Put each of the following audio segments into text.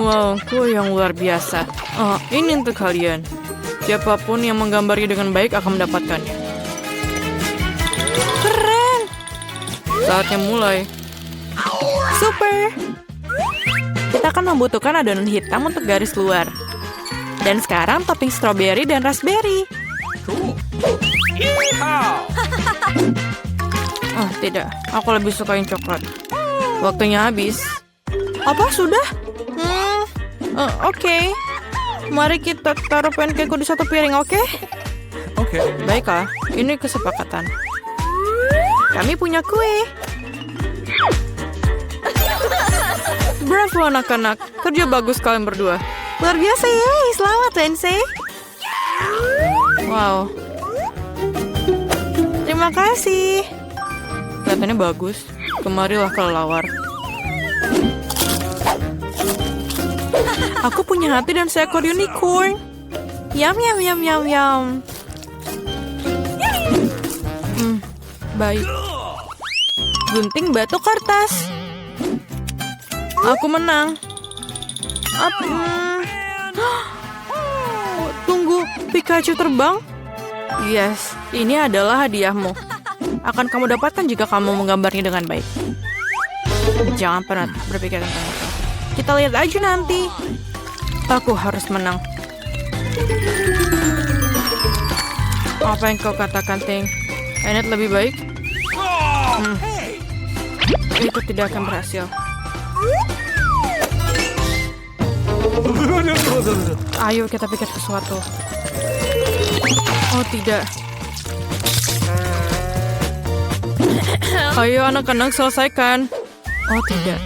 Wow, kue yang luar biasa. Ini untuk kalian. Siapapun yang menggambarnya dengan baik akan mendapatkannya. Keren! Saatnya mulai. Super! Kita akan membutuhkan adonan hitam untuk garis luar. Dan sekarang topping stroberi dan raspberry. Tidak. Aku lebih suka yang coklat. Waktunya habis. Apa, sudah? Oke. Mari kita taruh pancakeku di satu piring, oke? Oke. Baiklah, ini kesepakatan. Kami punya kue. Bravo anak-anak, kerja bagus kalian berdua. Luar biasa ya, selamat Wednesday. Wow. Terima kasih. Kelihatannya bagus. Kemarilah kelelawar. Aku punya hati dan seekor unicorn. Yum yum yum yum yum. Baik. Gunting batu kertas. Aku menang. Tunggu, Pikachu terbang? Yes, ini adalah hadiahmu. Akan kamu dapatkan jika kamu menggambarnya dengan baik. Jangan pernah berpikir tentang itu. Kita lihat aja nanti. Aku harus menang. Apa yang kau katakan, Ting? Enid lebih baik? Itu tidak akan berhasil. Ayo kita pikir sesuatu. Oh tidak. Ayo anak-anak selesaikan. Oh tidak.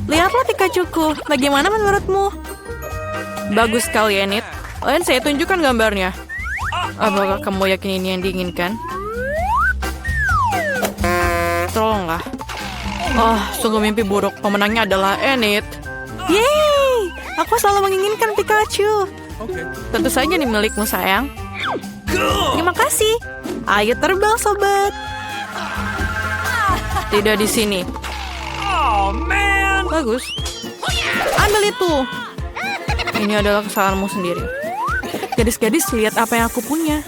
Lihatlah Pikachuku. Bagaimana menurutmu? Bagus sekali, Enid. Saya tunjukkan gambarnya. Apakah kamu yakin ini yang diinginkan? Tolonglah. Sungguh mimpi buruk. Pemenangnya adalah Enid. Yeay! Aku selalu menginginkan Pikachu. Tentu saja ini milikmu, sayang. Terima kasih. Ayo terbang, sobat. Tidak di sini. Bagus. Ambil itu. Ini adalah kesalahanmu sendiri. Gadis-gadis, lihat apa yang aku punya.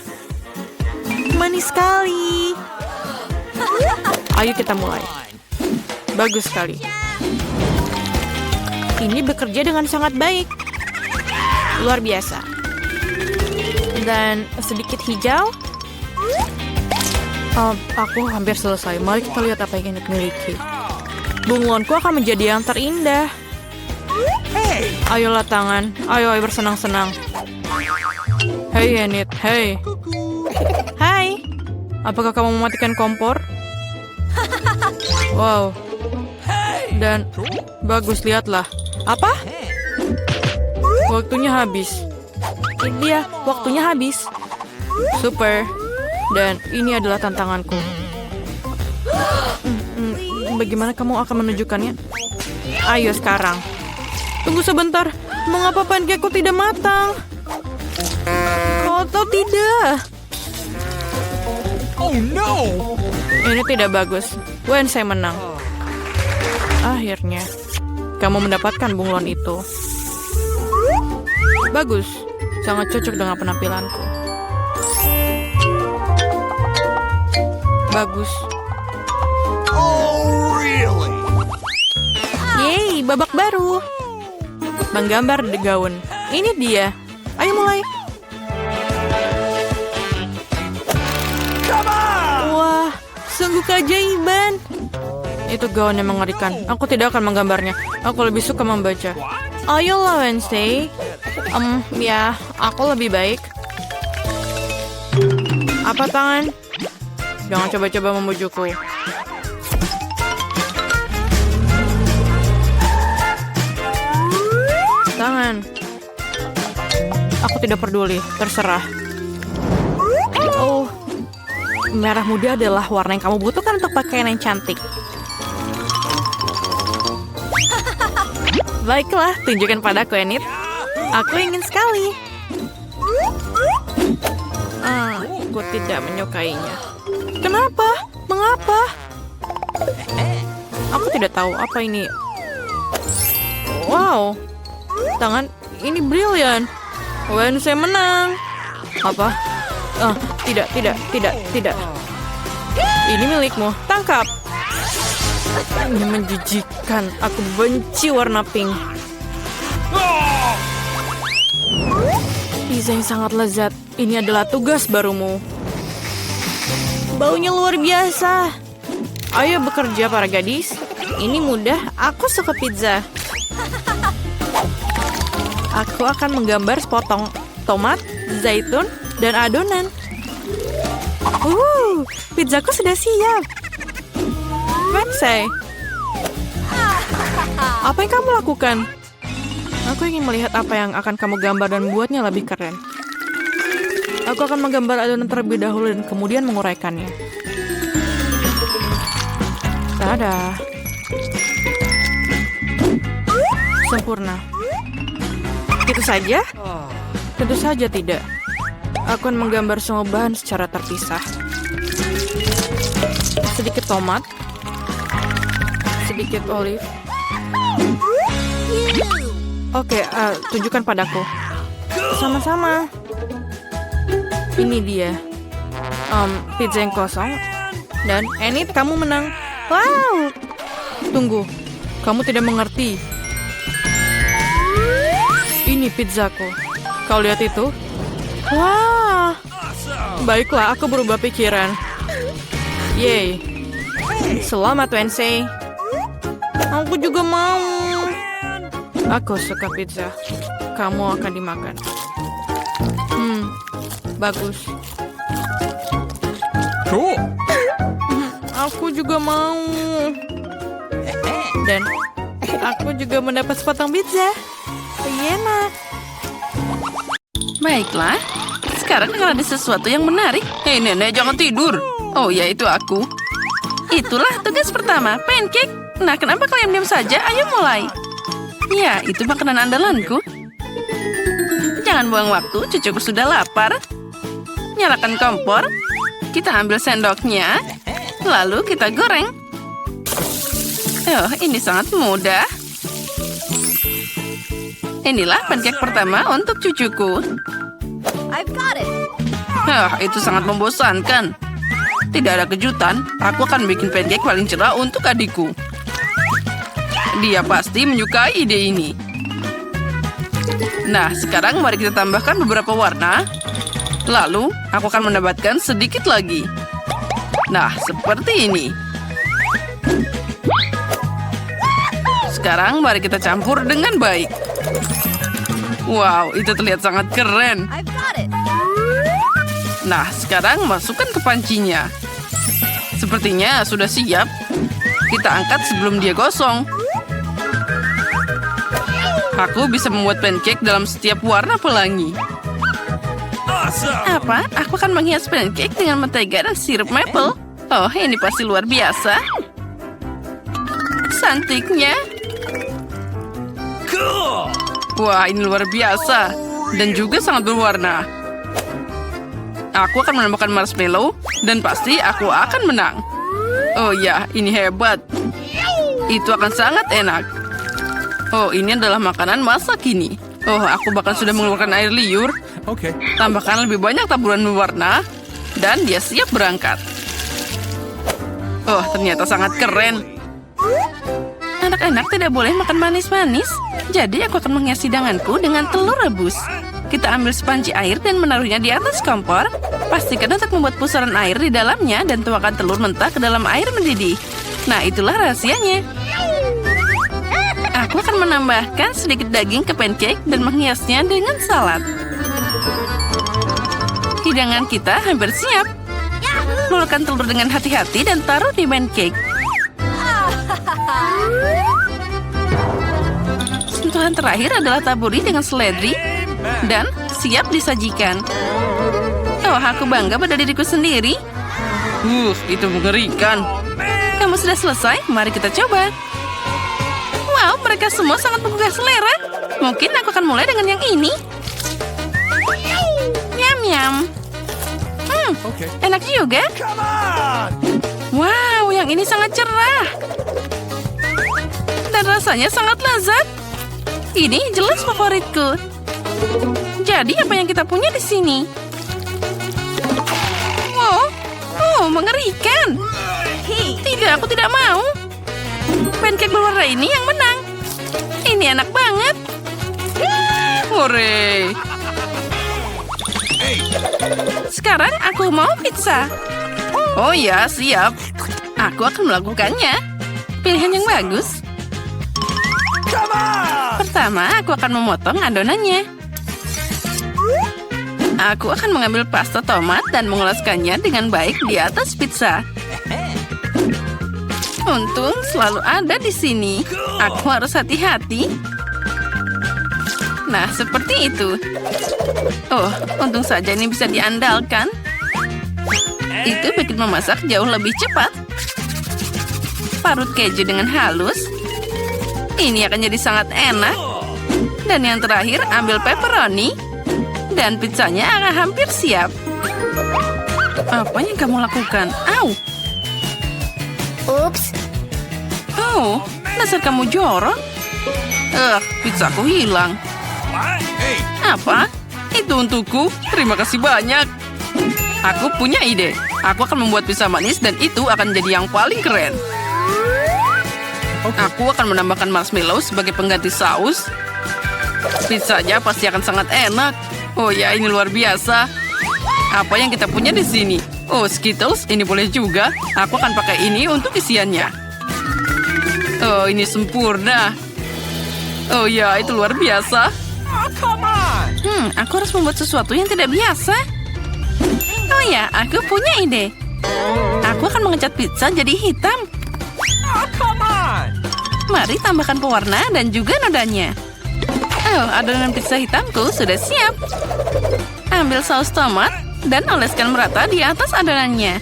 Manis sekali. Ayo kita mulai. Bagus sekali. Ini bekerja dengan sangat baik. Luar biasa. Dan sedikit hijau. Aku hampir selesai. Mari kita lihat apa yang Enid miliki. Bunglonku akan menjadi yang terindah. Ayolah tangan. Ayo bersenang-senang. Hei Enid, hei. Hai. Apakah kamu mematikan kompor? Wow. Dan bagus, lihatlah. Apa? Waktunya habis. Ini dia, waktunya habis. Super. Dan ini adalah tantanganku. Bagaimana kamu akan menunjukkannya? Ayo sekarang. Tunggu sebentar. Mengapa pancakeku tidak matang? Atau tidak? Oh no! Ini tidak bagus. Wednesday menang. Akhirnya, kamu mendapatkan bunglon itu. Bagus. Sangat cocok dengan penampilanku. Bagus. Oh really? Yeay, babak baru. Menggambar di gaun. Ini dia. Ayo mulai. Wah, sungguh keajaiban. Itu gaun yang mengerikan. Aku tidak akan menggambarnya. Aku lebih suka membaca. Ayolah Wednesday. Ya, aku lebih baik. Apa tangan? Jangan coba-coba membujukku. Tangan. Aku tidak peduli, terserah. Oh, merah muda adalah warna yang kamu butuhkan untuk pakaian yang cantik. Baiklah, tunjukkan padaku, Enid. Aku ingin sekali. Aku tidak menyukainya. Kenapa? Mengapa? Aku tidak tahu apa ini. Wow, tangan ini brilian. Wednesday menang. Apa? Tidak. Ini milikmu. Tangkap. Ini menjijikan. Aku benci warna pink. Pizza yang sangat lezat. Ini adalah tugas barumu. Baunya luar biasa. Ayo bekerja para gadis. Ini mudah. Aku suka pizza. Aku akan menggambar sepotong tomat, zaitun, dan adonan. Pizzaku sudah siap. Wednesday, apa yang kamu lakukan? Aku ingin melihat apa yang akan kamu gambar dan buatnya lebih keren. Aku akan menggambar adonan terlebih dahulu dan kemudian menguraikannya. Dadah. Sempurna. Itu saja? Tentu saja tidak. Aku akan menggambar semua bahan secara terpisah. Sedikit tomat. Sedikit olive. Oke, tunjukkan padaku. Sama-sama. Ini dia. Pizza yang kosong. Dan Enid, kamu menang. Wow. Tunggu. Kamu tidak mengerti. Ini pizzaku. Kau lihat itu? Wah. Baiklah, aku berubah pikiran. Yeay. Selamat, Wednesday. Aku juga mau. Aku suka pizza. Kamu akan dimakan. Bagus. Cool. Aku juga mau. Dan aku juga mendapat sepotong pizza. Enak. Baiklah, sekarang akan ada sesuatu yang menarik. Hei nenek, jangan tidur. Oh ya, itu aku. Itulah tugas pertama, pancake. Nah, kenapa kalian diam saja? Ayo mulai. Ya, itu makanan andalanku. Jangan buang waktu, cucuku sudah lapar. Nyalakan kompor. Kita ambil sendoknya. Lalu kita goreng. Oh, ini sangat mudah. Inilah pancake pertama untuk cucuku. Itu sangat membosankan. Tidak ada kejutan, aku akan bikin pancake paling cerah untuk adikku. Dia pasti menyukai ide ini. Nah, sekarang mari kita tambahkan beberapa warna. Lalu, aku akan menambahkan sedikit lagi. Nah, seperti ini. Sekarang mari kita campur dengan baik. Wow, itu terlihat sangat keren. Nah, sekarang masukkan ke pancinya. Sepertinya sudah siap. Kita angkat sebelum dia gosong. Aku bisa membuat pancake dalam setiap warna pelangi. Apa? Aku akan menghias pancake dengan mentega dan sirup maple. Oh, ini pasti luar biasa. Cantiknya. Wah, ini luar biasa. Dan juga sangat berwarna. Aku akan menambahkan marshmallow. Dan pasti aku akan menang. Oh ya, ini hebat. Itu akan sangat enak. Oh, ini adalah makanan masa kini. Oh, aku bahkan sudah mengeluarkan air liur. Okay. Tambahkan lebih banyak taburan berwarna. Dan dia siap berangkat. Oh, ternyata sangat keren. Anak-anak tidak boleh makan manis-manis. Jadi aku akan menghias hidanganku dengan telur rebus. Kita ambil sepanci air dan menaruhnya di atas kompor. Pastikan untuk membuat pusaran air di dalamnya dan tuangkan telur mentah ke dalam air mendidih. Nah, itulah rahasianya. Aku akan menambahkan sedikit daging ke pancake dan menghiasnya dengan salad. Hidangan kita hampir siap. Luluhkan telur dengan hati-hati dan taruh di pancake. Sentuhan terakhir adalah taburi dengan seledri dan siap disajikan. Oh, aku bangga pada diriku sendiri. Itu mengerikan. Kamu sudah selesai? Mari kita coba. Wow, mereka semua sangat menggugah selera. Mungkin aku akan mulai dengan yang ini. Nyam-nyam. Okay. Enak juga. Wow, yang ini sangat cerah. Dan rasanya sangat lezat. Ini jelas favoritku. Jadi apa yang kita punya di sini? Mengerikan. Tidak, aku tidak mau. Pancake berwarna ini yang menang. Ini enak banget. Hore. Sekarang aku mau pizza. Oh ya, siap. Aku akan melakukannya. Pilihan yang bagus. Pertama, aku akan memotong adonannya. Aku akan mengambil pasta tomat dan mengoleskannya dengan baik di atas pizza. Untung selalu ada di sini. Aku harus hati-hati. Nah, seperti itu. Oh, untung saja ini bisa diandalkan. Itu bikin memasak jauh lebih cepat. Parut keju dengan halus. Ini akan jadi sangat enak. Dan yang terakhir, ambil pepperoni. Dan pizzanya akan hampir siap. Apa yang kamu lakukan? Au! Ups. Oh, dasar kamu jorok. Pizzaku hilang. Apa? Itu untukku? Terima kasih banyak. Aku punya ide. Aku akan membuat pizza manis dan itu akan jadi yang paling keren. Aku akan menambahkan marshmallow sebagai pengganti saus. Pizzanya pasti akan sangat enak. Oh ya, ini luar biasa. Apa yang kita punya di sini? Oh, Skittles, ini boleh juga. Aku akan pakai ini untuk isiannya. Oh, ini sempurna. Oh ya, itu luar biasa. Aku harus membuat sesuatu yang tidak biasa. Oh ya, aku punya ide. Aku akan mengecat pizza jadi hitam. Mari tambahkan pewarna dan juga nodanya. Oh, adonan pizza hitamku sudah siap. Ambil saus tomat dan oleskan merata di atas adonannya.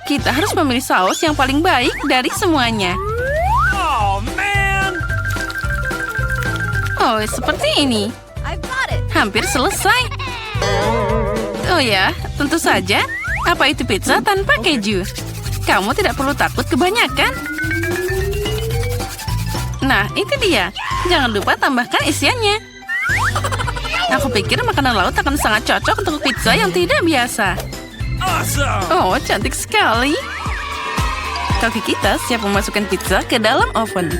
Kita harus memilih saus yang paling baik dari semuanya. Oh, seperti ini. Hampir selesai. Oh ya, tentu saja. Apa itu pizza tanpa keju? Kamu tidak perlu takut kebanyakan. Nah, itu dia. Jangan lupa tambahkan isiannya. Aku pikir makanan laut akan sangat cocok untuk pizza yang tidak biasa. Oh, cantik sekali. Kaki kita siap memasukkan pizza ke dalam oven.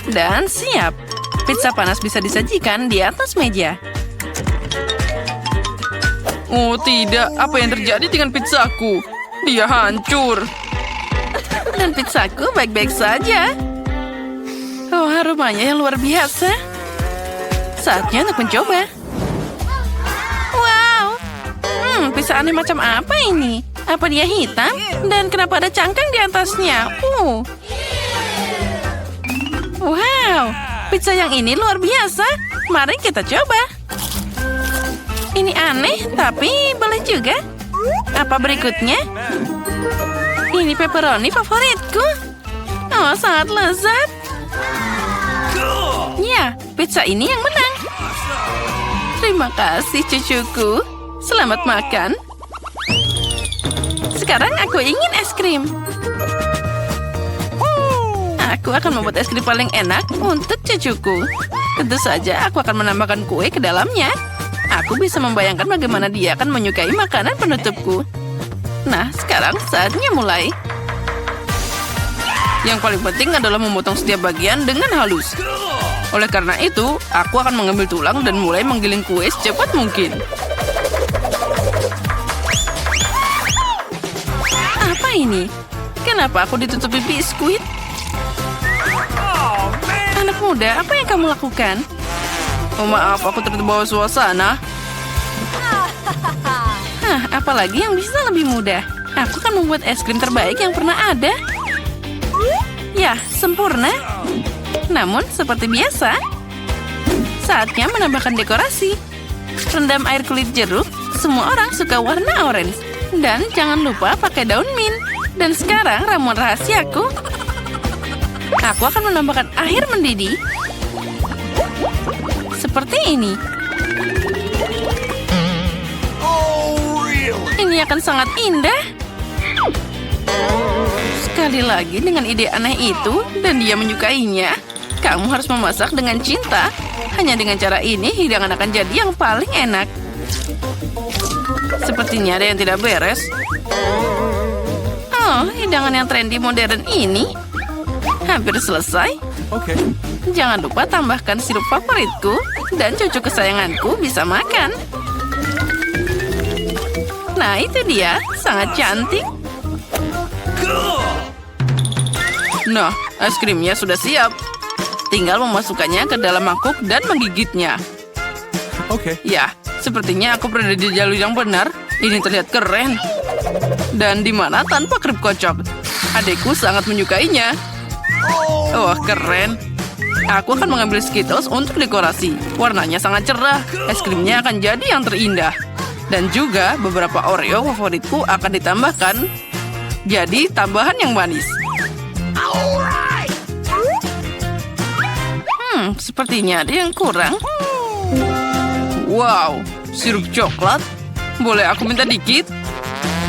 Dan siap. Pizza panas bisa disajikan di atas meja. Oh tidak, apa yang terjadi dengan pizzaku? Dia hancur. Dan pizzaku baik-baik saja. Oh, aromanya yang luar biasa. Saatnya untuk mencoba. Wow. Pizza aneh macam apa ini? Apa dia hitam? Dan kenapa ada cangkang di atasnya? Wow. Pizza yang ini luar biasa. Mari kita coba. Ini aneh, tapi boleh juga. Apa berikutnya? Ini pepperoni favoritku. Oh, sangat lezat. Ya, pizza ini yang menang. Terima kasih, cucuku. Selamat makan. Sekarang aku ingin es krim. Aku akan membuat es krim paling enak untuk cucuku. Tentu saja aku akan menambahkan kue ke dalamnya. Aku bisa membayangkan bagaimana dia akan menyukai makanan penutupku. Nah, sekarang saatnya mulai. Yang paling penting adalah memotong setiap bagian dengan halus. Oleh karena itu, aku akan mengambil tulang dan mulai menggiling kue secepat mungkin. Apa ini? Kenapa aku ditutupi biskuit? Anak muda, apa yang kamu lakukan? Oh maaf, aku terbawa suasana. Apalagi yang bisa lebih mudah. Aku akan membuat es krim terbaik yang pernah ada. Ya, sempurna. Namun, seperti biasa, saatnya menambahkan dekorasi. Rendam air kulit jeruk. Semua orang suka warna orange. Dan jangan lupa pakai daun mint. Dan sekarang ramuan rahasiaku. Aku akan menambahkan air mendidih. Seperti ini. Ini akan sangat indah. Sekali lagi dengan ide aneh itu, dan dia menyukainya. Kamu harus memasak dengan cinta. Hanya dengan cara ini, hidangan akan jadi yang paling enak. Sepertinya ada yang tidak beres. Oh, hidangan yang trendy modern ini. Hampir selesai. Okay. Jangan lupa tambahkan sirup favoritku. Dan cucu kesayanganku bisa makan. Nah, itu dia. Sangat cantik. Nah, es krimnya sudah siap. Tinggal memasukkannya ke dalam mangkuk dan menggigitnya. Okay. Ya, sepertinya aku berada di jalur yang benar. Ini terlihat keren. Dan di mana tanpa krim kocok. Adikku sangat menyukainya. Wah, keren. Aku akan mengambil Skittles untuk dekorasi. Warnanya sangat cerah. Es krimnya akan jadi yang terindah. Dan juga beberapa Oreo favoritku akan ditambahkan. Jadi tambahan yang manis. Sepertinya ada yang kurang. Wow, sirup coklat. Boleh aku minta dikit?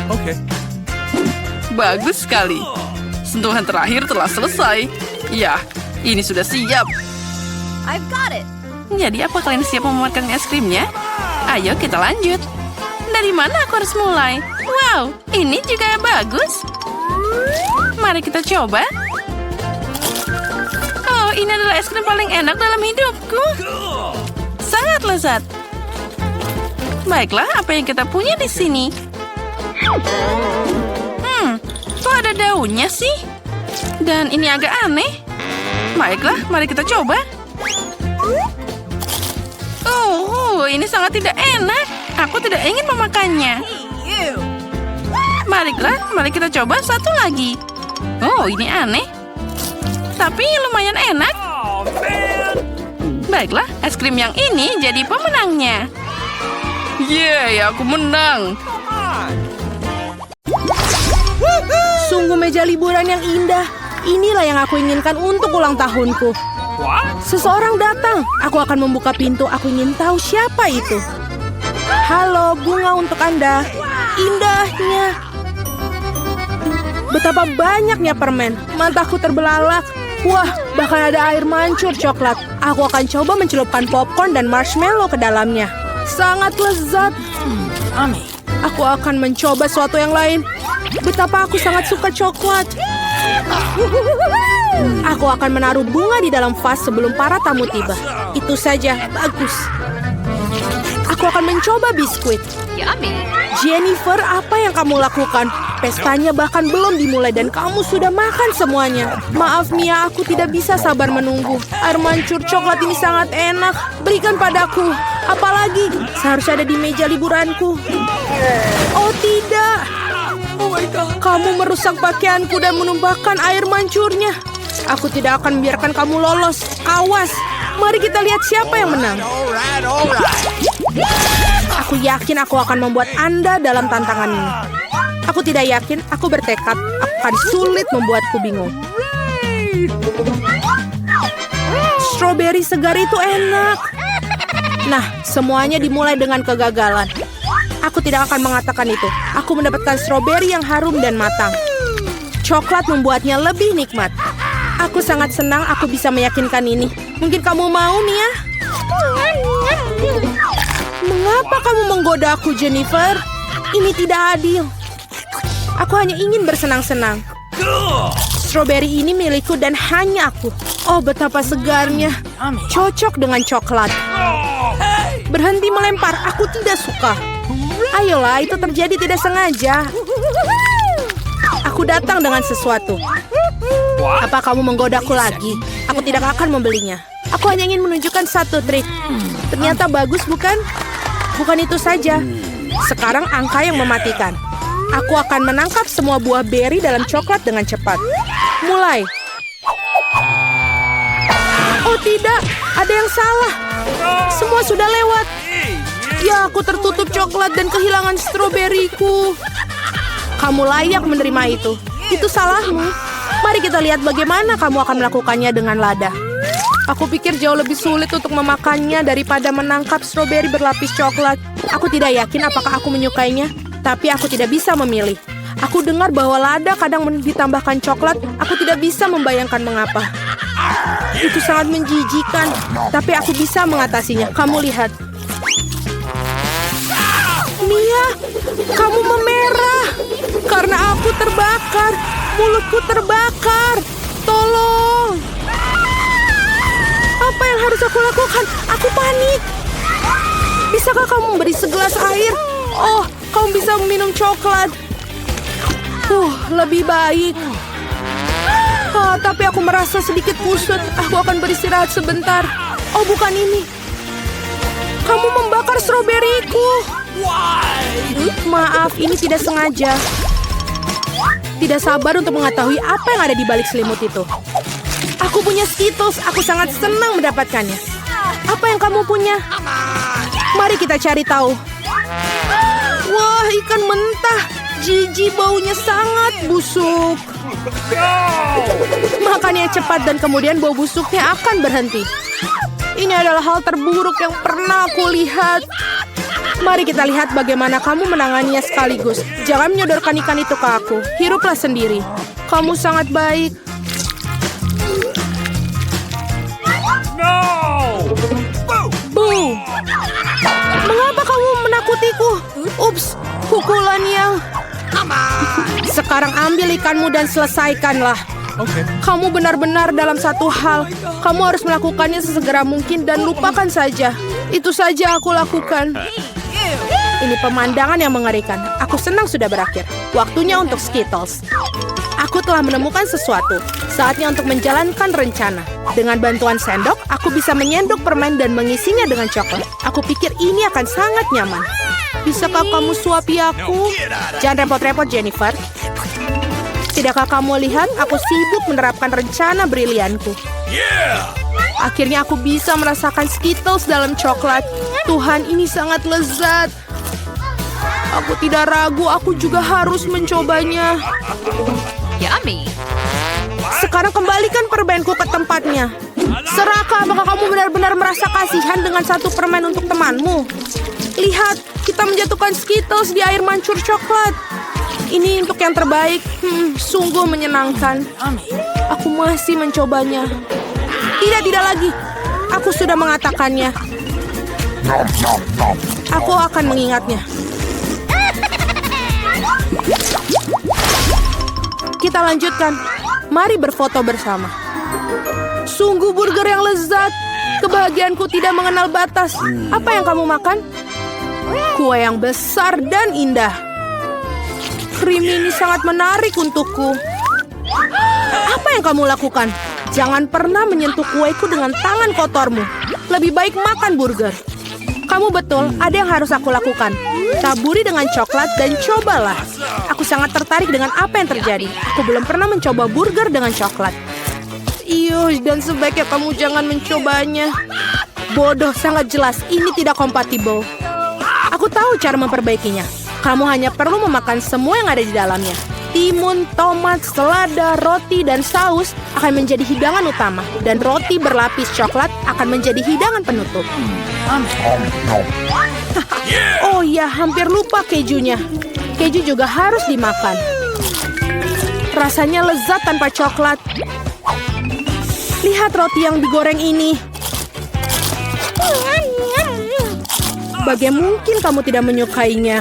Okay. Bagus sekali. Sentuhan terakhir telah selesai. Ya, ini sudah siap. I've got it. Jadi apa kalian siap memakan es krimnya? Ayo kita lanjut. Dari mana aku harus mulai? Wow, ini juga bagus. Mari kita coba. Oh, ini adalah es krim paling enak dalam hidupku. Sangat lezat. Baiklah, apa yang kita punya di sini? Kok ada daunnya sih? Dan ini agak aneh. Baiklah, mari kita coba. Oh, ini sangat tidak enak. Aku tidak ingin memakannya. Baiklah, mari kita coba satu lagi. Oh, ini aneh. Tapi lumayan enak. Baiklah, es krim yang ini jadi pemenangnya. Yeay, aku menang. Sungguh meja liburan yang indah. Inilah yang aku inginkan untuk ulang tahunku. Seseorang datang. Aku akan membuka pintu. Aku ingin tahu siapa itu. Halo, bunga untuk Anda. Indahnya. Betapa banyaknya permen. Mataku terbelalak. Wah, bahkan ada air mancur coklat. Aku akan coba mencelupkan popcorn dan marshmallow ke dalamnya. Sangat lezat. Aku akan mencoba sesuatu yang lain. Betapa aku sangat suka coklat. Aku akan menaruh bunga di dalam vas sebelum para tamu tiba. Itu saja, bagus. Aku akan mencoba biskuit. Jennifer, apa yang kamu lakukan? Pestanya bahkan belum dimulai dan kamu sudah makan semuanya. Maaf Mia, aku tidak bisa sabar menunggu. Air mancur coklat ini sangat enak. Berikan padaku. Apalagi, seharusnya ada di meja liburanku. Oh tidak. Kamu merusak pakaianku dan menumpahkan air mancurnya. Aku tidak akan membiarkan kamu lolos. Awas. Mari kita lihat siapa yang menang. Aku yakin aku akan membuat Anda dalam tantangan ini. Aku tidak yakin, aku bertekad akan sulit membuatku bingung. Stroberi segar itu enak. Nah, semuanya dimulai dengan kegagalan. Aku tidak akan mengatakan itu. Aku mendapatkan stroberi yang harum dan matang. Coklat membuatnya lebih nikmat. Aku sangat senang aku bisa meyakinkan ini. Mungkin kamu mau, Mia? Mengapa kamu menggoda aku, Jennifer? Ini tidak adil. Aku hanya ingin bersenang-senang. Stroberi ini milikku dan hanya aku. Oh, betapa segarnya. Cocok dengan coklat. Berhenti melempar, aku tidak suka. Ayolah, itu terjadi tidak sengaja. Aku datang dengan sesuatu. Apa kamu menggodaku lagi? Aku tidak akan membelinya. Aku hanya ingin menunjukkan satu trik. Ternyata bagus, bukan? Bukan itu saja. Sekarang angka yang mematikan. Aku akan menangkap semua buah beri dalam coklat dengan cepat. Mulai. Oh tidak, ada yang salah. Semua sudah lewat. Ya, aku tertutup coklat dan kehilangan stroberiku. Kamu layak menerima itu. Itu salahmu. Mari kita lihat bagaimana kamu akan melakukannya dengan lada. Aku pikir jauh lebih sulit untuk memakannya daripada menangkap stroberi berlapis coklat. Aku tidak yakin apakah aku menyukainya, tapi aku tidak bisa memilih. Aku dengar bahwa lada kadang ditambahkan coklat. Aku tidak bisa membayangkan mengapa. Itu sangat menjijikan, tapi aku bisa mengatasinya. Kamu lihat. Mia, kamu memerah. Karena aku terbakar. Mulutku terbakar. Tolong. Apa yang harus aku lakukan? Aku panik. Bisakah kamu memberi segelas air? Oh, kamu bisa minum coklat. Lebih baik. Tapi aku merasa sedikit kusut. Aku akan beristirahat sebentar. Oh, bukan ini. Kamu membakar stroberiku. Maaf, ini tidak sengaja. Tidak sabar untuk mengetahui apa yang ada di balik selimut itu. Aku punya Skittles. Aku sangat senang mendapatkannya. Apa yang kamu punya? Mari kita cari tahu. Wah, ikan mentah. Jijik, baunya sangat busuk. Makannya cepat dan kemudian bau busuknya akan berhenti. Ini adalah hal terburuk yang pernah aku lihat. Mari kita lihat bagaimana kamu menanganinya sekaligus. Jangan menyodorkan ikan itu ke aku. Hiruplah sendiri. Kamu sangat baik. Boo! Mengapa kamu menakutiku? Ups, pukulan yang... Sekarang ambil ikanmu dan selesaikanlah. Okay. Kamu benar-benar dalam satu hal. Kamu harus melakukannya sesegera mungkin dan lupakan saja. Itu saja aku lakukan. Ini pemandangan yang mengerikan. Aku senang sudah berakhir. Waktunya untuk Skittles. Aku telah menemukan sesuatu. Saatnya untuk menjalankan rencana. Dengan bantuan sendok, aku bisa menyendok permen dan mengisinya dengan coklat. Aku pikir ini akan sangat nyaman. Bisakah kamu suapi aku? Jangan repot-repot, Jennifer. Tidakkah kamu lihat aku sibuk menerapkan rencana brilianku? Akhirnya aku bisa merasakan Skittles dalam coklat. Tuhan, ini sangat lezat. Aku tidak ragu, aku juga harus mencobanya. Yummy. Sekarang kembalikan permenku ke tempatnya. Seraka, apakah kamu benar-benar merasa kasihan dengan satu permen untuk temanmu? Lihat, kita menjatuhkan Skittles di air mancur coklat. Ini untuk yang terbaik. Sungguh menyenangkan. Aku masih mencobanya. Tidak lagi. Aku sudah mengatakannya. Aku akan mengingatnya. Kita lanjutkan. Mari berfoto bersama. Sungguh burger yang lezat. Kebahagiaanku tidak mengenal batas. Apa yang kamu makan? Kue yang besar dan indah. Krim ini sangat menarik untukku. Apa yang kamu lakukan? Jangan pernah menyentuh kueku dengan tangan kotormu. Lebih baik makan burger. Kamu betul, ada yang harus aku lakukan. Taburi dengan coklat dan cobalah. Aku sangat tertarik dengan apa yang terjadi. Aku belum pernah mencoba burger dengan coklat. Dan sebaiknya kamu jangan mencobanya. Bodoh, sangat jelas. Ini tidak kompatibel. Aku tahu cara memperbaikinya. Kamu hanya perlu memakan semua yang ada di dalamnya. Timun, tomat, selada, roti, dan saus akan menjadi hidangan utama. Dan roti berlapis coklat akan menjadi hidangan penutup. Oh ya, hampir lupa kejunya. Keju juga harus dimakan. Rasanya lezat tanpa coklat. Lihat roti yang digoreng ini. Bagaimana mungkin kamu tidak menyukainya?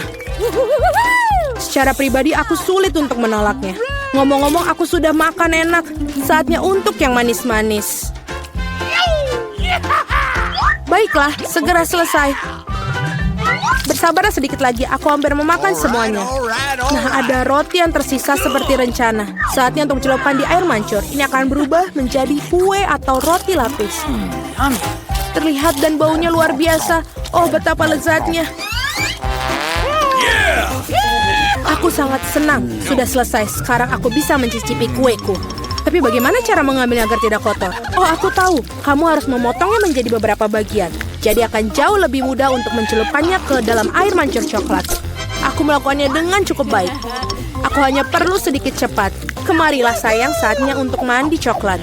Secara pribadi aku sulit untuk menolaknya. Ngomong-ngomong, aku sudah makan enak. Saatnya untuk yang manis-manis. Baiklah, segera selesai. Bersabarlah sedikit lagi, aku hampir memakan semuanya. Nah, ada roti yang tersisa seperti rencana. Saatnya untuk celupkan di air mancur. Ini akan berubah menjadi kue atau roti lapis. Terlihat dan baunya luar biasa. Oh, betapa lezatnya. Aku sangat senang. Sudah selesai. Sekarang aku bisa mencicipi kueku. Tapi bagaimana cara mengambilnya agar tidak kotor? Oh, aku tahu. Kamu harus memotongnya menjadi beberapa bagian. Jadi akan jauh lebih mudah untuk mencelupkannya ke dalam air mancur coklat. Aku melakukannya dengan cukup baik. Aku hanya perlu sedikit cepat. Kemarilah sayang, saatnya untuk mandi coklat.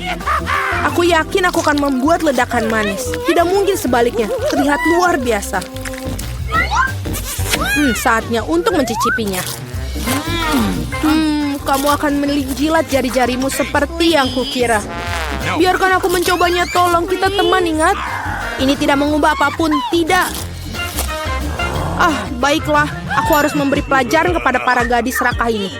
Aku yakin aku akan membuat ledakan manis. Tidak mungkin sebaliknya. Terlihat luar biasa. Saatnya untuk mencicipinya. Kamu akan menjilat jari-jarimu seperti yang kukira. Biarkan aku mencobanya, tolong. Kita teman, ingat? Ini tidak mengubah apapun, tidak. Baiklah. Aku harus memberi pelajaran kepada para gadis serakah ini.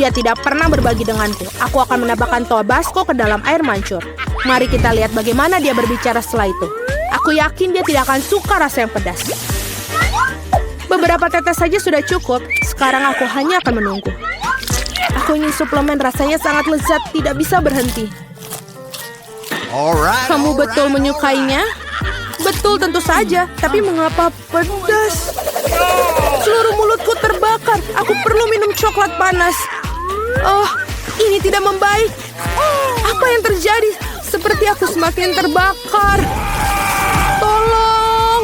Dia tidak pernah berbagi denganku. Aku akan menambahkan Tabasco ke dalam air mancur. Mari kita lihat bagaimana dia berbicara setelah itu. Aku yakin dia tidak akan suka rasa yang pedas. Beberapa tetes saja sudah cukup. Sekarang aku hanya akan menunggu. Aku ingin suplemen, rasanya sangat lezat, tidak bisa berhenti. Kamu betul menyukainya? Betul, tentu saja. Tapi mengapa pedas? Seluruh mulutku terbakar. Aku perlu minum coklat panas. Ini tidak membaik. Apa yang terjadi? Seperti aku semakin terbakar. Tolong.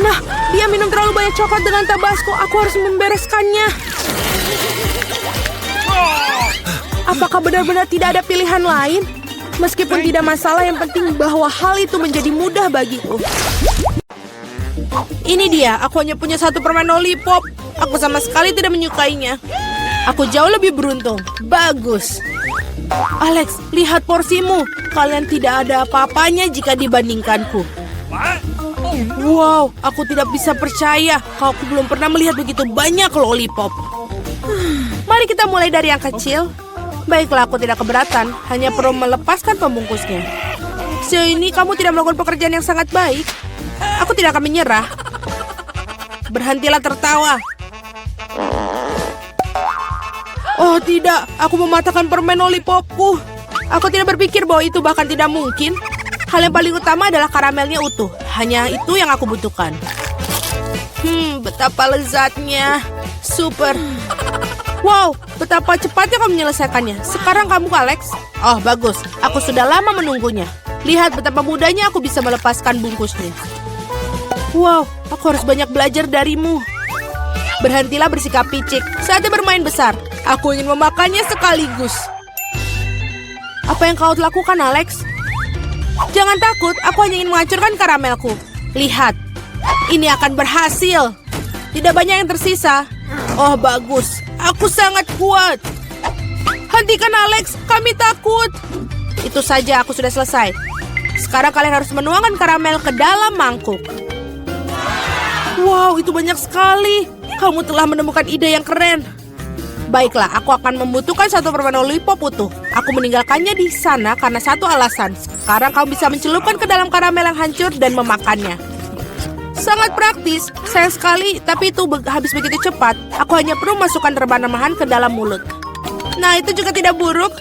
Nah, dia minum terlalu banyak coklat dengan Tabasco. Aku harus membereskannya. Apakah benar-benar tidak ada pilihan lain? Meskipun tidak masalah, yang penting bahwa hal itu menjadi mudah bagiku. Ini dia, aku hanya punya satu permen lollipop. Aku sama sekali tidak menyukainya. Aku jauh lebih beruntung. Bagus. Alex, lihat porsimu. Kalian tidak ada apa-apanya jika dibandingkanku. Wow, aku tidak bisa percaya kalau aku belum pernah melihat begitu banyak lollipop. Mari kita mulai dari yang kecil. Baiklah, aku tidak keberatan. Hanya perlu melepaskan pembungkusnya. Sejauh ini kamu tidak melakukan pekerjaan yang sangat baik. Aku tidak akan menyerah. Berhentilah tertawa. Oh tidak, aku mematahkan permen lollipopku. Aku tidak berpikir bahwa itu bahkan tidak mungkin. Hal yang paling utama adalah karamelnya utuh. Hanya itu yang aku butuhkan. Betapa lezatnya. Super. Wow, betapa cepatnya kamu menyelesaikannya. Sekarang kamu, Alex. Oh, bagus. Aku sudah lama menunggunya. Lihat betapa mudahnya aku bisa melepaskan bungkusnya. Wow, aku harus banyak belajar darimu. Berhentilah bersikap picik. Saatnya bermain besar. Aku ingin memakannya sekaligus. Apa yang kau lakukan, Alex? Jangan takut, aku hanya ingin menghancurkan karamelku. Lihat, ini akan berhasil. Tidak banyak yang tersisa. Oh, bagus. Aku sangat kuat. Hentikan, Alex. Kami takut. Itu saja, aku sudah selesai. Sekarang kalian harus menuangkan karamel ke dalam mangkuk. Wow, itu banyak sekali. Kamu telah menemukan ide yang keren. Baiklah, aku akan membutuhkan satu permen lollipop utuh. Aku meninggalkannya di sana karena satu alasan. Sekarang kamu bisa mencelupkan ke dalam karamel yang hancur dan memakannya. Sangat praktis, sayang sekali, tapi itu habis begitu cepat. Aku hanya perlu masukkan rebana-rebahan ke dalam mulut. Nah, itu juga tidak buruk.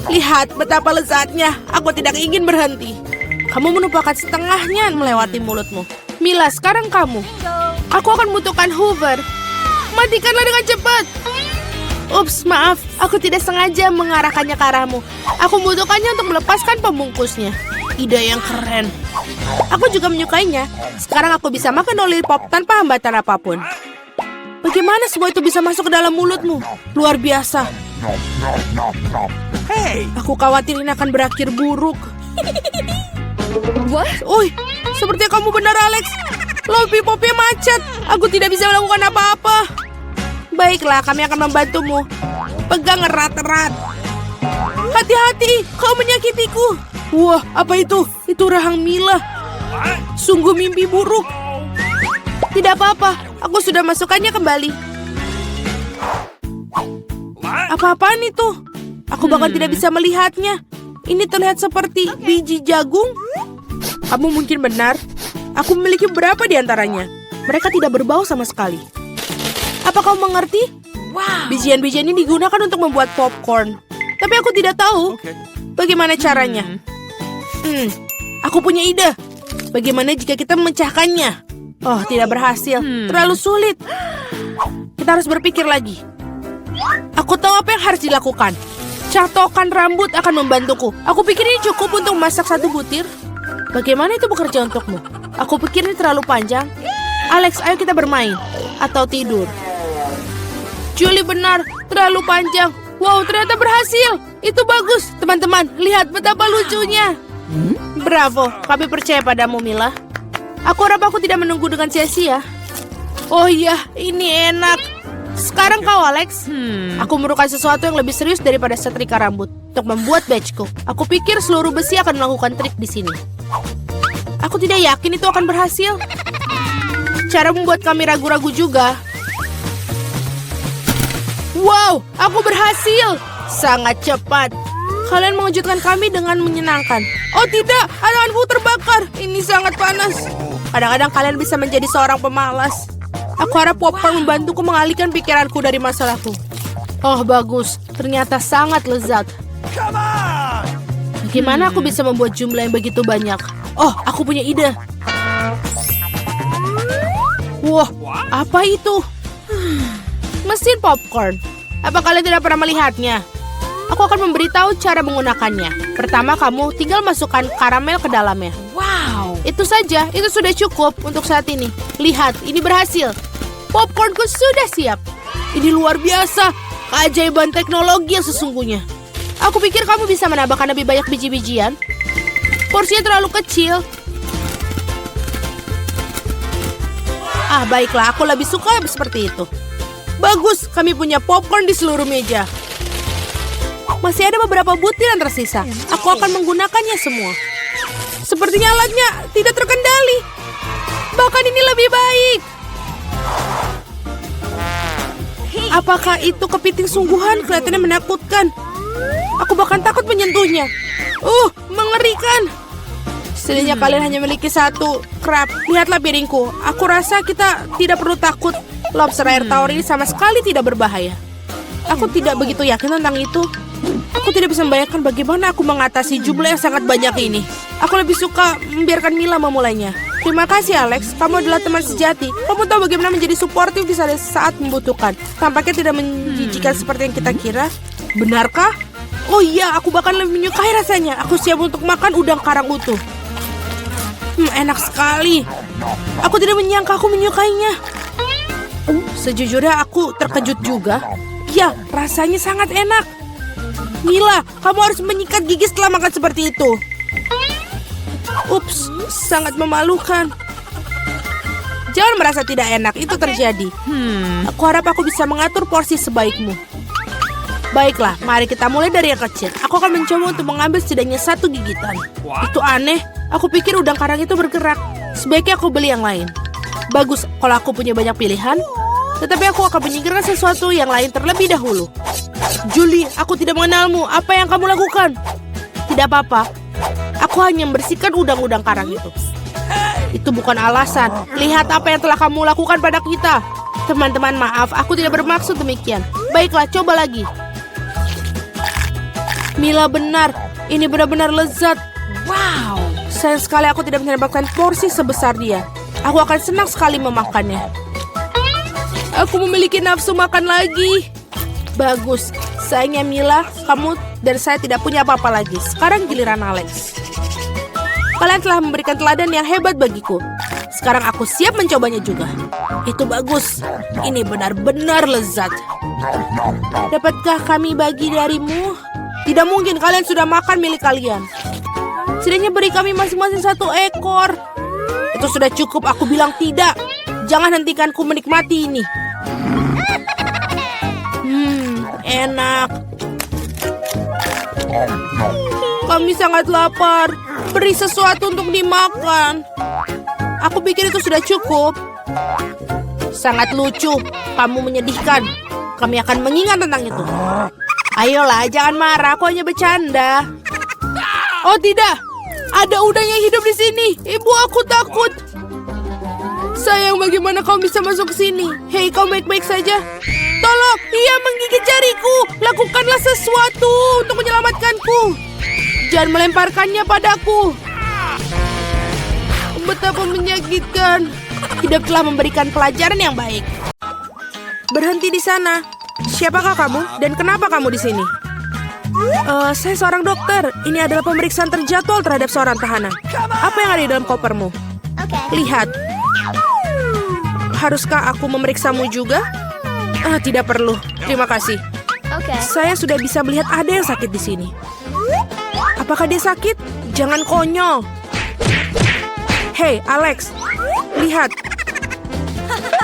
Lihat betapa lezatnya. Aku tidak ingin berhenti. Kamu menumpahkan setengahnya melewati mulutmu. Mila, sekarang kamu. Aku akan membutuhkan Hoover. Matikanlah dengan cepat. Ups, maaf. Aku tidak sengaja mengarahkannya ke arahmu. Aku membutuhkannya untuk melepaskan pembungkusnya. Ide yang keren. Aku juga menyukainya. Sekarang aku bisa makan lollipop tanpa hambatan apapun. Bagaimana semua itu bisa masuk ke dalam mulutmu? Luar biasa. Aku khawatir ini akan berakhir buruk. Uy, sepertinya kamu benar, Alex. Lollipopnya macet. Aku tidak bisa melakukan apa-apa. Baiklah, kami akan membantumu. Pegang erat-erat. Hati-hati, kau menyakitiku. Wah, apa itu? Itu rahang Mila. Sungguh mimpi buruk. Tidak apa-apa, aku sudah masukkannya kembali. Apa-apaan itu? Aku bahkan tidak bisa melihatnya. Ini terlihat seperti biji jagung. Kamu mungkin benar. Aku memiliki beberapa di antaranya. Mereka tidak berbau sama sekali. Apa kau mengerti? Bijian-bijian ini digunakan untuk membuat popcorn. Tapi aku tidak tahu bagaimana caranya. Aku punya ide. Bagaimana jika kita memecahkannya? Oh, tidak berhasil. Terlalu sulit. Kita harus berpikir lagi. Aku tahu apa yang harus dilakukan. Catokan rambut akan membantuku. Aku pikir ini cukup untuk memasak satu butir. Bagaimana itu bekerja untukmu? Aku pikir ini terlalu panjang. Alex, ayo kita bermain. Atau tidur. Julie benar, terlalu panjang. Wow, ternyata berhasil. Itu bagus. Teman-teman, lihat betapa lucunya. Bravo, kami percaya padamu, Mila. Aku harap aku tidak menunggu dengan sia-sia. Oh iya, ini enak. Sekarang kau, Alex. Aku memerlukan sesuatu yang lebih serius daripada setrika rambut untuk membuat badgeku. Aku pikir seluruh besi akan melakukan trik di sini. Aku tidak yakin itu akan berhasil. Cara membuat kami ragu-ragu juga. Wow, aku berhasil. Sangat cepat. Kalian mengejutkan kami dengan menyenangkan. Oh tidak, tanganku terbakar. Ini sangat panas. Kadang-kadang kalian bisa menjadi seorang pemalas. Aku harap popcorn membantuku mengalihkan pikiranku dari masalahku. Oh bagus, ternyata sangat lezat. Bagaimana aku bisa membuat jumlah yang begitu banyak? Oh, aku punya ide. Wah, apa itu? Mesin popcorn. Apa kalian tidak pernah melihatnya? Aku akan memberitahu cara menggunakannya. Pertama, kamu tinggal masukkan karamel ke dalamnya. Wow. Itu saja, itu sudah cukup untuk saat ini. Lihat, ini berhasil. Popcornku sudah siap. Ini luar biasa, keajaiban teknologi yang sesungguhnya. Aku pikir kamu bisa menambahkan lebih banyak biji-bijian. Porsinya terlalu kecil. Ah, baiklah, aku lebih suka seperti itu. Bagus, kami punya popcorn di seluruh meja. Masih ada beberapa butir yang tersisa. Aku akan menggunakannya semua. Sepertinya alatnya tidak terkendali. Bahkan ini lebih baik. Apakah itu kepiting sungguhan? Kelihatannya menakutkan. Aku bahkan takut menyentuhnya. Mengerikan. Setidaknya kalian hanya memiliki satu crab. Lihatlah piringku. Aku rasa kita tidak perlu takut. Lobster air tawar ini sama sekali tidak berbahaya. Aku tidak begitu yakin tentang itu. Aku tidak bisa membayangkan bagaimana aku mengatasi jumlah yang sangat banyak ini. Aku lebih suka membiarkan Mila memulainya. Terima kasih Alex, kamu adalah teman sejati. Kamu tahu bagaimana menjadi suportif di saat membutuhkan. Tampaknya tidak menjijikan seperti yang kita kira. Benarkah? Oh iya, aku bahkan lebih menyukai rasanya. Aku siap untuk makan udang karang utuh. Enak sekali. Aku tidak menyangka aku menyukainya. Sejujurnya aku terkejut juga. Ya, rasanya sangat enak. Mila, kamu harus menyikat gigi setelah makan seperti itu. Ups, sangat memalukan. Jangan merasa tidak enak, itu terjadi. Aku harap aku bisa mengatur porsi sebaikmu. Baiklah, mari kita mulai dari yang kecil. Aku akan mencoba untuk mengambil setidaknya 1 gigitan. Itu aneh, aku pikir udang karang itu bergerak. Sebaiknya aku beli yang lain. Bagus, kalau aku punya banyak pilihan. Tetapi aku akan menyingkirkan sesuatu yang lain terlebih dahulu. Julie, aku tidak mengenalmu. Apa yang kamu lakukan? Tidak apa-apa. Aku hanya membersihkan udang-udang karang itu. Itu bukan alasan. Lihat apa yang telah kamu lakukan pada kita. Teman-teman, maaf. Aku tidak bermaksud demikian. Baiklah, coba lagi. Mila benar. Ini benar-benar lezat. Wow. Sayang sekali aku tidak mendapatkan porsi sebesar dia. Aku akan senang sekali memakannya. Aku memiliki nafsu makan lagi. Bagus. Sayangnya Mila, kamu dan saya tidak punya apa-apa lagi. Sekarang giliran Alex. Kalian telah memberikan teladan yang hebat bagiku. Sekarang aku siap mencobanya juga. Itu bagus. Ini benar-benar lezat. Dapatkah kami bagi darimu? Tidak mungkin, kalian sudah makan milik kalian. Setidaknya beri kami masing-masing 1 ekor. Itu sudah cukup, aku bilang tidak. Jangan hentikanku menikmati ini. Enak. Kami sangat lapar. Beri sesuatu untuk dimakan. Aku pikir itu sudah cukup. Sangat lucu. Kamu menyedihkan. Kami akan mengingat tentang itu. Ayolah, jangan marah. Aku hanya bercanda. Oh tidak. Ada udang yang hidup di sini. Ibu, aku takut. Sayang, bagaimana kau bisa masuk ke sini? Hei, kau baik-baik saja? Tolong, ia menggigit jariku. Lakukanlah sesuatu untuk menyelamatkanku. Jangan melemparkannya padaku. Betapa menyakitkan. Hidup telah memberikan pelajaran yang baik. Berhenti di sana. Siapakah kamu dan kenapa kamu di sini? Saya seorang dokter. Ini adalah pemeriksaan terjadwal terhadap seorang tahanan. Apa yang ada di dalam kopermu? Lihat. Haruskah aku memeriksamu juga? Tidak perlu. Terima kasih. Saya sudah bisa melihat ada yang sakit di sini. Apakah dia sakit? Jangan konyol. Hei, Alex. Lihat.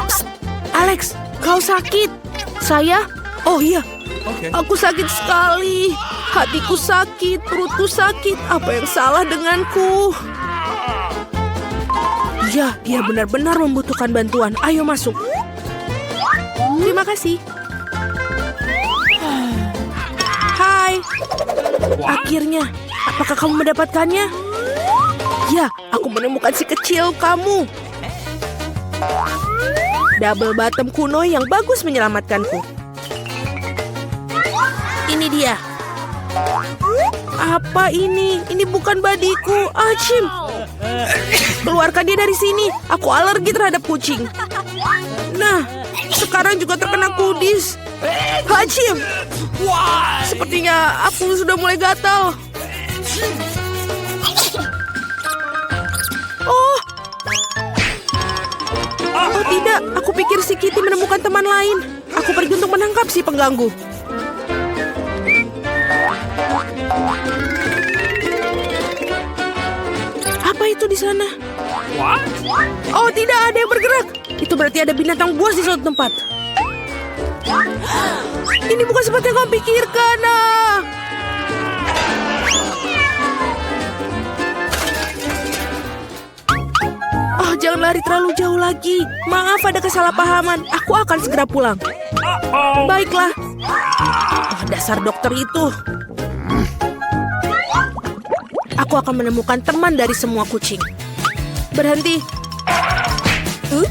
Psst. Alex, kau sakit. Saya? Oh iya, Okay. aku sakit sekali. Hatiku sakit, perutku sakit. Apa yang salah denganku? Ya, dia benar-benar membutuhkan bantuan. Ayo masuk. Terima kasih. Hai. Akhirnya, apakah kamu mendapatkannya? Ya, aku menemukan si kecil kamu. Double bottom kuno yang bagus menyelamatkanku. Ini dia. Apa ini? Ini bukan badiku. Achim. Keluarkan dia dari sini. Aku alergi terhadap kucing. Nah, sekarang juga terkena kudis. Achim. Sepertinya aku sudah mulai gatal. Oh tidak, aku pikir si Kitty menemukan teman lain. Aku pergi untuk menangkap si pengganggu. Apa itu di sana? Oh tidak, ada yang bergerak. Itu berarti ada binatang buas di suatu tempat. Ini bukan seperti yang kau pikirkan. Oh, jangan lari terlalu jauh lagi. Maaf, ada kesalahpahaman. Aku akan segera pulang. Baiklah. Oh, dasar dokter itu. Aku akan menemukan teman dari semua kucing. Berhenti.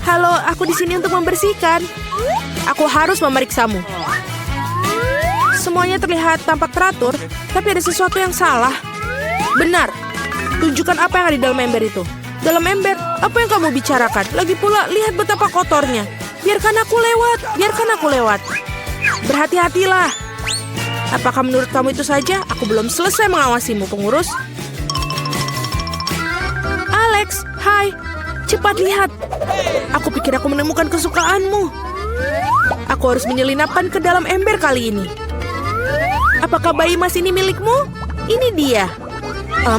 Halo, aku di sini untuk membersihkan. Aku harus memeriksamu. Semuanya terlihat tampak teratur, tapi ada sesuatu yang salah. Benar. Tunjukkan apa yang ada di dalam ember itu. Dalam ember, apa yang kamu bicarakan? Lagi pula, lihat betapa kotornya. Biarkan aku lewat, biarkan aku lewat. Berhati-hatilah. Apakah menurut kamu itu saja? Aku belum selesai mengawasimu, pengurus. Alex, hai. Cepat lihat. Aku pikir aku menemukan kesukaanmu. Aku harus menyelinapkan ke dalam ember kali ini. Apakah bayi mas ini milikmu? Ini dia.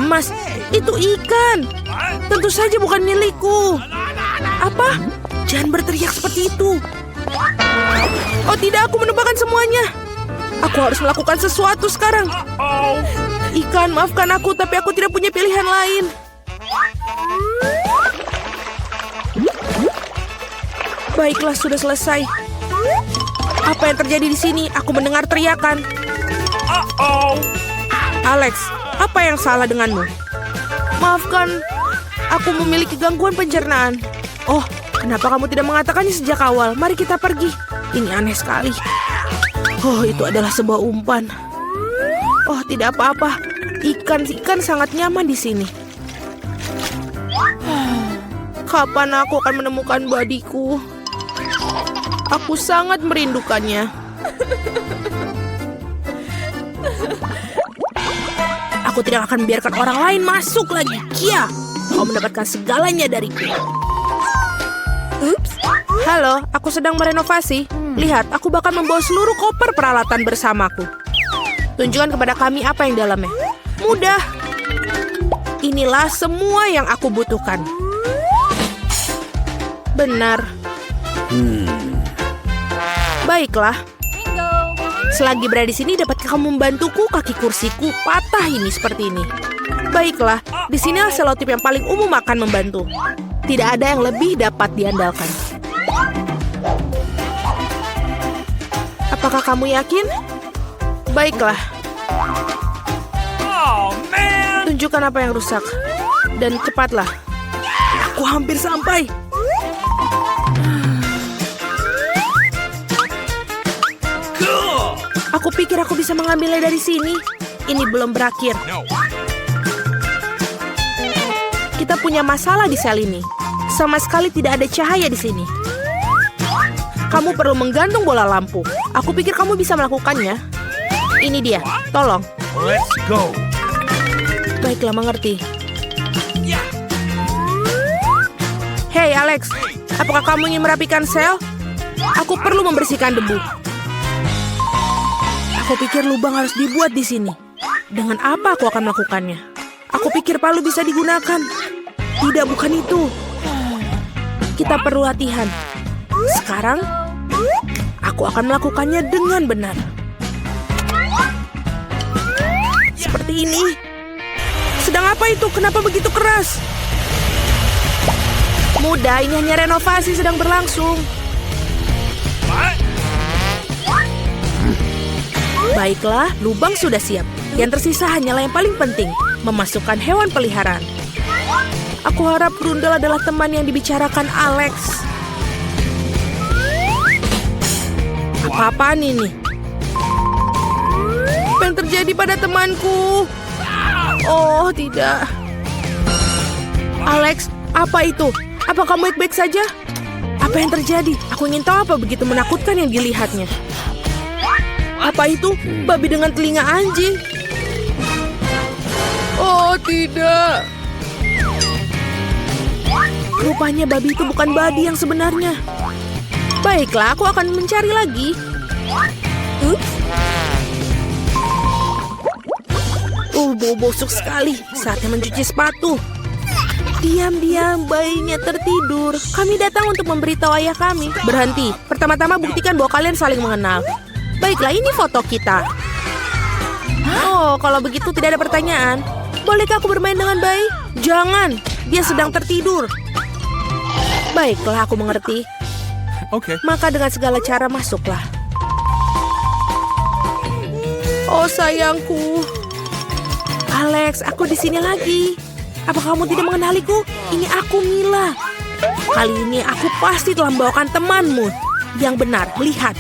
Mas, itu ikan. Tentu saja bukan milikku. Apa? Jangan berteriak seperti itu. Oh tidak, aku menemukan semuanya. Aku harus melakukan sesuatu sekarang. Ikan, maafkan aku, tapi aku tidak punya pilihan lain. Baiklah, sudah selesai. Apa yang terjadi di sini? Aku mendengar teriakan. Alex, apa yang salah denganmu? Maafkan, aku memiliki gangguan pencernaan. Oh, kenapa kamu tidak mengatakannya sejak awal? Mari kita pergi. Ini aneh sekali. Oh, itu adalah sebuah umpan. Oh, tidak apa-apa. Ikan sangat nyaman di sini. Kapan aku akan menemukan badiku? Aku sangat merindukannya. Aku tidak akan biarkan orang lain masuk lagi. Kia, kau mendapatkan segalanya dariku. Ups. Halo, aku sedang merenovasi. Lihat, aku bahkan membawa seluruh koper peralatan bersamaku. Tunjukkan kepada kami apa yang dalamnya. Mudah. Inilah semua yang aku butuhkan. Benar. Baiklah. Selagi berada di sini, dapatkah kamu membantuku? Kaki kursiku patah ini seperti ini. Baiklah, di sinilah selotip yang paling umum akan membantu. Tidak ada yang lebih dapat diandalkan. Apakah kamu yakin? Baiklah. Tunjukkan apa yang rusak. Dan cepatlah. Aku hampir sampai. Aku pikir aku bisa mengambilnya dari sini. Ini belum berakhir. Kita punya masalah di sel ini. Sama sekali tidak ada cahaya di sini. Kamu perlu menggantung bola lampu. Aku pikir kamu bisa melakukannya. Ini dia, tolong. Let's go. Baiklah, mengerti. Hei Alex, apakah kamu ingin merapikan sel? Aku perlu membersihkan debu. Aku pikir lubang harus dibuat di sini. Dengan apa aku akan melakukannya? Aku pikir palu bisa digunakan. Tidak, bukan itu. Kita perlu latihan. Sekarang, Aku akan melakukannya dengan benar. Seperti ini. Sedang apa itu? Kenapa begitu keras? Mudah, ini hanya renovasi sedang berlangsung. Baiklah, lubang sudah siap. Yang tersisa hanyalah yang paling penting, memasukkan hewan peliharaan. Aku harap Grundel adalah teman yang dibicarakan Alex. Apa-apaan ini? Apa yang terjadi pada temanku? Oh, tidak. Alex, apa itu? Apa kamu baik-baik saja? Apa yang terjadi? Aku ingin tahu apa begitu menakutkan yang dilihatnya. Apa itu? Babi dengan telinga anjing. Oh, tidak. Rupanya babi itu bukan babi yang sebenarnya. Baiklah, aku akan mencari lagi. Bau busuk sekali. Saatnya mencuci sepatu. Diam-diam, bayinya tertidur. Kami datang untuk memberitahu ayah kami. Berhenti. Pertama-tama buktikan bahwa kalian saling mengenal. Baiklah, ini foto kita. Oh, kalau begitu tidak ada pertanyaan. Bolehkah aku bermain dengan bayi? Jangan, dia sedang tertidur. Baiklah, aku mengerti. Okay. Maka dengan segala cara masuklah. Oh sayangku. Alex, aku di sini lagi. Apa kamu tidak mengenaliku? Ini aku, Mila. Kali ini aku pasti telah membawakan temanmu. Yang benar, lihat.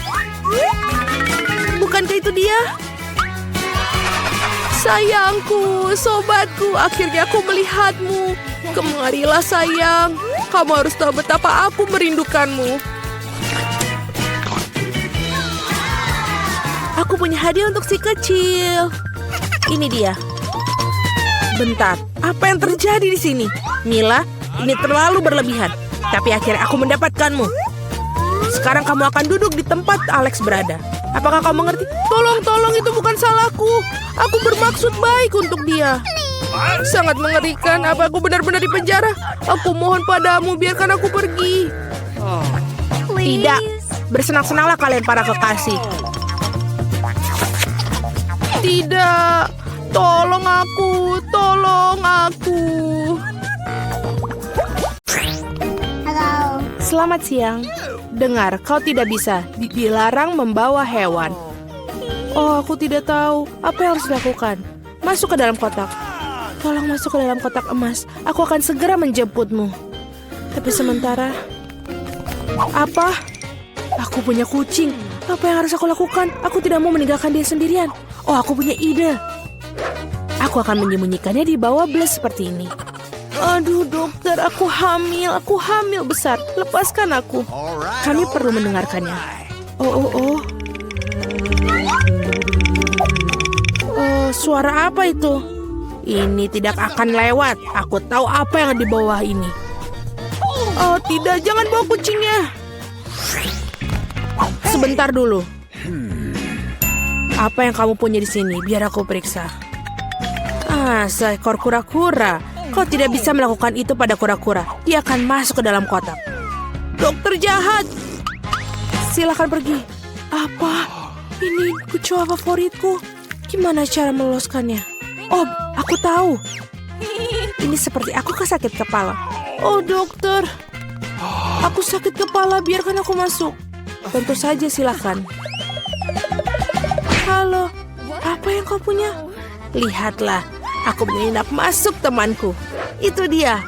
Bukankah itu dia? Sayangku, sobatku, akhirnya aku melihatmu. Kemarilah sayang. Kamu harus tahu betapa aku merindukanmu. Aku punya hadiah untuk si kecil. Ini dia. Bentar, apa yang terjadi di sini? Mila, ini terlalu berlebihan. Tapi akhirnya aku mendapatkanmu. Sekarang kamu akan duduk di tempat Alex berada. Apakah kamu mengerti? Tolong, itu bukan salahku. Aku bermaksud baik untuk dia. Sangat mengerikan. Apa aku benar-benar di penjara? Aku mohon padamu, biarkan aku pergi. Tidak, bersenang-senanglah kalian para kekasih. Tidak, tolong aku, tolong aku. Halo. Selamat siang. Dengar, kau tidak bisa dilarang membawa hewan. Oh, aku tidak tahu. Apa yang harus dilakukan? Masuk ke dalam kotak. Tolong masuk ke dalam kotak emas. Aku akan segera menjemputmu. Tapi sementara... Apa? Aku punya kucing. Apa yang harus aku lakukan? Aku tidak mau meninggalkan dia sendirian. Oh, aku punya ide. Aku akan menyembunyikannya di bawah bles seperti ini. Aduh, dokter, aku hamil besar. Lepaskan aku. Kami perlu mendengarkannya. Oh, suara apa itu? Ini tidak akan lewat. Aku tahu apa yang di bawah ini. Oh, tidak, jangan bawa kucingnya. Sebentar dulu. Apa yang kamu punya di sini? Biar aku periksa. Seekor kura-kura. Kau tidak bisa melakukan itu pada kura-kura. Dia akan masuk ke dalam kotak. Dokter jahat. Silakan pergi. Apa? Ini kecoa favoritku. Gimana cara meloloskannya? Oh, aku tahu. Ini seperti aku sakit kepala. Oh, dokter. Aku sakit kepala, biarkan aku masuk. Tentu saja, silakan. Halo, apa yang kau punya? Lihatlah, aku menginap masuk temanku. Itu dia.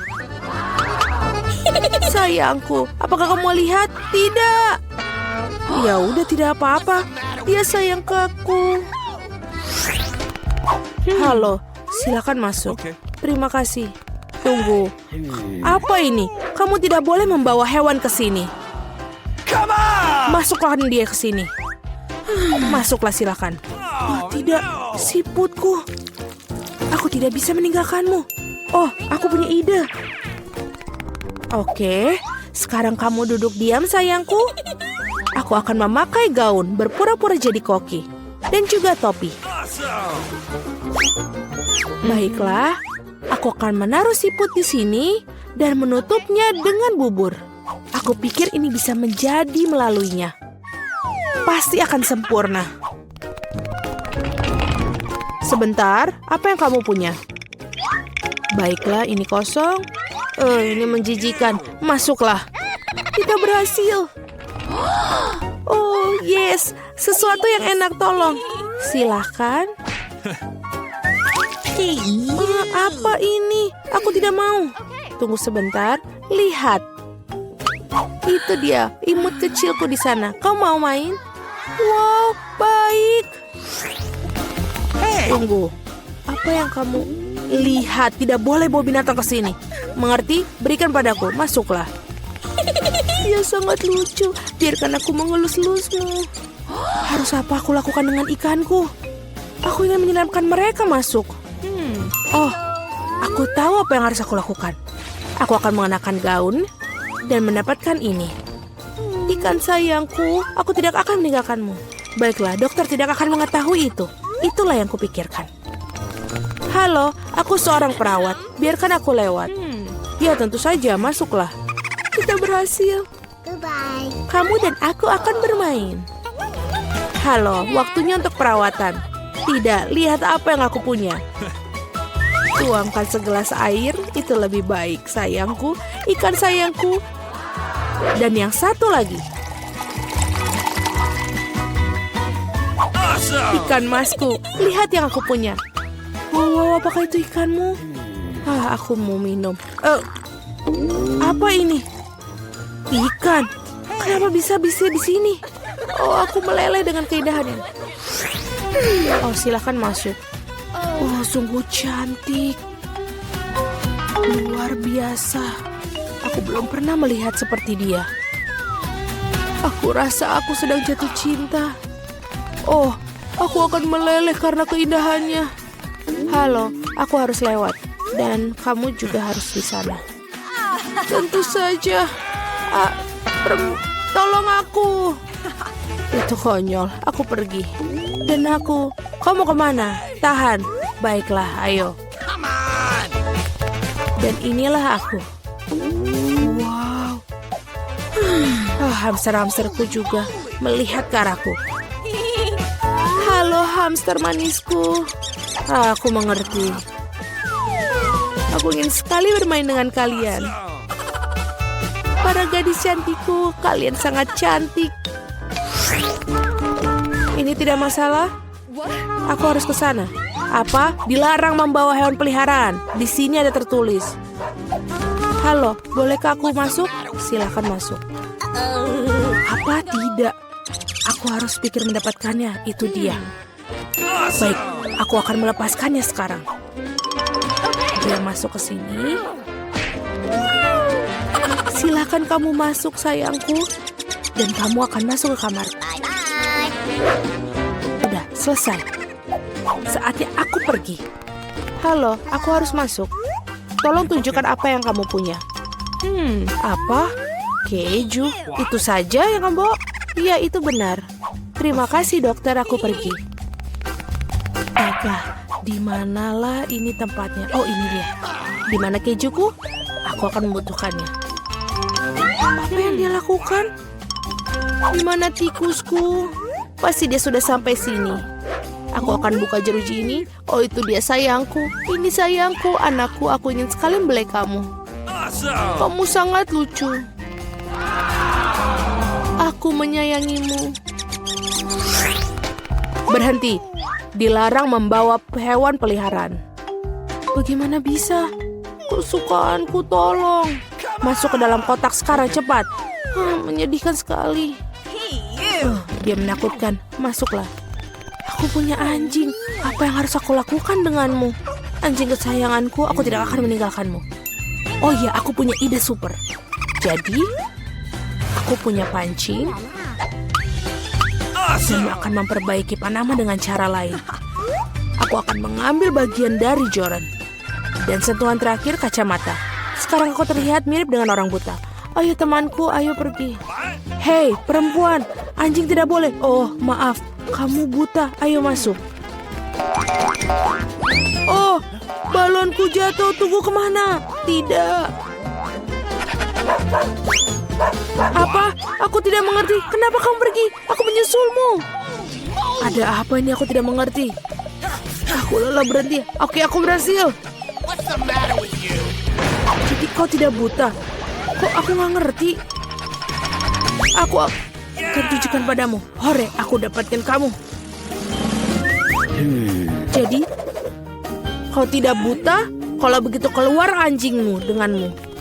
Sayangku, apakah kamu mau lihat? Tidak. Ya udah, tidak apa-apa. Dia sayang ke aku. Halo, silakan masuk. Terima kasih. Tunggu. Apa ini? Kamu tidak boleh membawa hewan ke sini. Masuklah dia ke sini. Masuklah, silakan. Oh, tidak, siputku. Aku tidak bisa meninggalkanmu. Oh, aku punya ide. Oke, sekarang kamu duduk diam, sayangku. Aku akan memakai gaun, berpura-pura jadi koki. Dan juga topi. Baiklah, aku akan menaruh siput di sini dan menutupnya dengan bubur. Aku pikir ini bisa menjadi melaluinya. pasti akan sempurna. Sebentar, apa yang kamu punya? Baiklah, ini kosong. Ini menjijikan. Masuklah. Kita berhasil. Oh, yes. Sesuatu yang enak, tolong. Silahkan. Apa ini? Aku tidak mau. Tunggu sebentar. Lihat. Itu dia, imut kecilku di sana. Kau mau main? Wow, baik. Tunggu. Apa yang kamu lihat? Tidak boleh bawa binatang ke sini. Mengerti? Berikan padaku. Masuklah. Dia sangat lucu. Biarkan aku mengelus-elusmu. Harus apa aku lakukan dengan ikanku? Aku ingin menyelamkan mereka masuk. Oh, aku tahu apa yang harus aku lakukan. Aku akan mengenakan gaun dan mendapatkan ini. Ikan sayangku, aku tidak akan meninggalkanmu. Baiklah, dokter tidak akan mengetahui itu. Itulah yang kupikirkan. Halo, aku seorang perawat. Biarkan aku lewat. Ya, tentu saja, masuklah. Kita berhasil. Goodbye. Kamu dan aku akan bermain. Halo, waktunya untuk perawatan. Tidak, lihat apa yang aku punya. Tuangkan segelas air, itu lebih baik, sayangku. Ikan sayangku. Dan yang satu lagi. Ikan masku, lihat yang aku punya. Wow, apakah itu ikanmu? Aku mau minum. Apa ini? Ikan. Kenapa bisa di sini? Oh, aku meleleh dengan keindahannya. Oh, silakan masuk. Oh, sungguh cantik. Luar biasa. Aku belum pernah melihat seperti dia. Aku rasa aku sedang jatuh cinta. Oh, aku akan meleleh karena keindahannya. Halo, aku harus lewat. Dan kamu juga harus di sana. Tentu saja. Tolong aku. Itu konyol. Aku pergi. Dan aku, kamu kemana? Tahan. Baiklah, ayo. Dan inilah aku. Wow. Hamster-hamsterku juga melihat ke arahku. Halo hamster manisku. Aku mengerti. Aku ingin sekali bermain dengan kalian. Para gadis cantikku, kalian sangat cantik. Ini tidak masalah. Aku harus ke sana. Apa? Dilarang membawa hewan peliharaan. Di sini ada tertulis. Halo, bolehkah aku masuk? Silakan masuk. Apa? Tidak. Aku harus pikir mendapatkannya. Itu dia. Baik, aku akan melepaskannya sekarang. Dia masuk ke sini. Silakan kamu masuk, sayangku. Dan kamu akan masuk ke kamar. Udah, selesai. Saatnya aku pergi. Halo, aku harus masuk. Tolong tunjukkan apa yang kamu punya. Apa? Keju. Itu saja yang kamu bawa? Iya, itu benar. Terima kasih, dokter. Aku pergi. Baiklah, di manalah ini tempatnya? Oh, ini dia. Di mana kejuku? Aku akan membutuhkannya. Apa yang dia lakukan? Di mana tikusku? Pasti dia sudah sampai sini. Aku akan buka jeruji ini. Oh, itu dia sayangku. Ini sayangku, anakku. Aku ingin sekali membelai kamu. Kamu sangat lucu. Aku menyayangimu. Berhenti. Dilarang membawa hewan peliharaan. Bagaimana bisa? Kesukaanku, tolong. Masuk ke dalam kotak sekarang, cepat. Menyedihkan sekali. Dia menakutkan. Masuklah. Aku punya anjing. Apa yang harus aku lakukan denganmu? Anjing kesayanganku, aku tidak akan meninggalkanmu. Oh iya, aku punya ide super. Jadi, aku punya pancing. Dan akan memperbaiki Panama dengan cara lain. Aku akan mengambil bagian dari Joran. Dan sentuhan terakhir kacamata. Sekarang aku terlihat mirip dengan orang buta. Ayo temanku, ayo pergi. Hei, perempuan, anjing tidak boleh. Oh, maaf, kamu buta. Ayo masuk. Oh, balonku jatuh. Tunggu, kemana? Tidak. Apa? Aku tidak mengerti. Kenapa kamu pergi? Aku menyusulmu. Ada apa ini? Aku tidak mengerti. Aku lelah berhenti. Oke, aku berhasil. Jadi kau tidak buta? Kok aku nggak ngerti? Aku akan tunjukkan padamu. Hore, aku dapatkan kamu. Jadi, kau tidak buta? Kalau begitu keluar anjingmu denganmu.